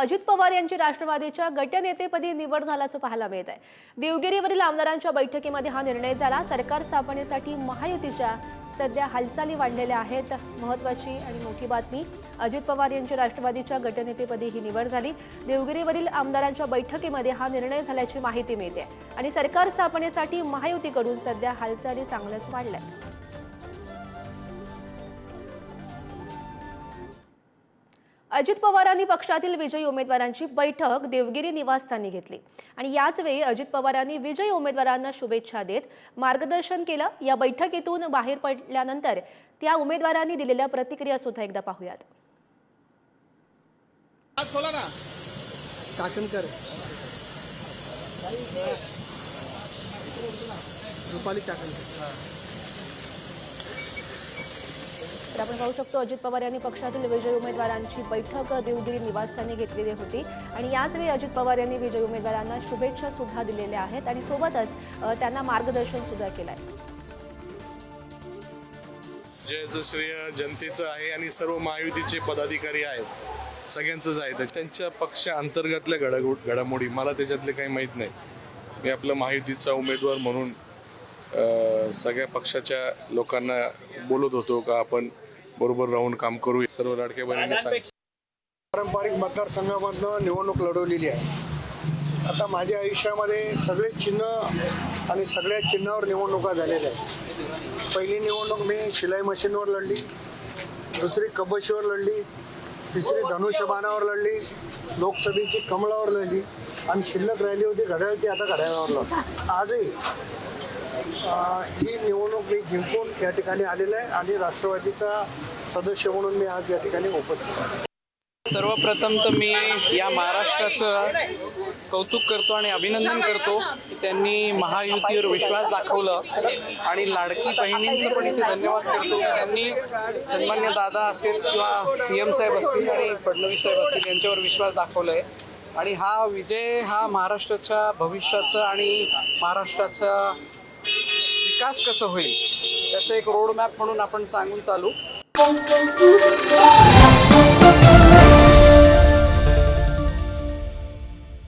अजित पवार यांची राष्ट्रवादीच्या गटनेतेपदी निवड झाल्याचं पाहायला मिळत आहे। देवगिरीवरील आमदारांच्या बैठकीमध्ये हा निर्णय झाला। सरकार स्थापनेसाठी महायुतीच्या सध्या हालचाली वाढलेल्या आहेत। महत्त्वाची आणि मोठी बातमी, अजित पवार यांची राष्ट्रवादीच्या गटनेतेपदी ही निवड झाली। देवगिरीवरील आमदारांच्या बैठकीमध्ये हा निर्णय झाल्याची माहिती मिळते आणि सरकार स्थापनेसाठी महायुतीकडून सध्या हालचाली चांगल्याच वाढल्या। अजित पवारांनी पक्षातील विजयी उमेदवारांची बैठक देवगिरी निवासस्थानी घेतली आणि याच वेळी अजित पवारांनी विजयी उमेदवारांना शुभेच्छा देत मार्गदर्शन केलं। या बैठकीतून बाहेर पडल्यानंतर त्या उमेदवारांनी दिलेल्या प्रतिक्रिया सुद्धा एकदा पाहूयात। आपण पाहू शकतो अजित पवार यांनी पक्षातील विजयी उमेदवारांची बैठक देवगिरी निवासस्थानी घेतलेली होती आणि याचवेळी अजित पवार यांनी विजयी उमेदवारांना शुभेच्छा सुद्धा दिलेल्या आहेत आणि सोबतच त्यांना मार्गदर्शन सुद्धा केलंय। जयचं श्रेय जनतेचं आहे आणि सर्व महायुतीचे पदाधिकारी आहेत, सगळ्यांचंच आहे। त्यांच्या पक्ष अंतर्गतल्या घडामोडी मला त्याच्यातले काही माहीत नाही। मी आपलं महायुतीचा उमेदवार म्हणून सगळ्या पक्षाच्या लोकांना बोलत होतो का आपण बरोबर राहून काम करू। सर्व लाडक्या बहिणींनी पारंपरिक मतदारसंघामधनं निवडणूक लढवलेली आहे। आता माझ्या आयुष्यामध्ये सगळे चिन्ह आणि सगळ्या चिन्हावर निवडणुका झालेल्या आहेत। पहिली निवडणूक मी शिलाई मशीनवर लढली, दुसरी कबशीवर लढली, तिसरी धनुष्यबाणावर लढली, लोकसभेची कमळावर लढली आणि शिल्लक राहिली होती घड्याळची, आता घड्याळावर लढली। आजही ही निवडणूक मी जिंकून या ठिकाणी आलेलं आहे आणि राष्ट्रवादीचा सदस्य म्हणून मी आज या ठिकाणी उपस्थित आहे। सर्वप्रथम तर मी या महाराष्ट्राचं कौतुक करतो आणि अभिनंदन करतो की त्यांनी महायुतीवर विश्वास दाखवलं आणि लाडकी बहिणींचं पण इथे धन्यवाद करतो की त्यांनी सन्मान्य दादा असेल किंवा CM साहेब असतील आणि फडणवीस साहेब असतील यांच्यावर विश्वास दाखवला आहे आणि हा विजय हा महाराष्ट्राच्या भविष्याचं आणि महाराष्ट्राचा विकास कसं होईल त्याचं एक रोड मॅप म्हणून आपण सांगून चालू।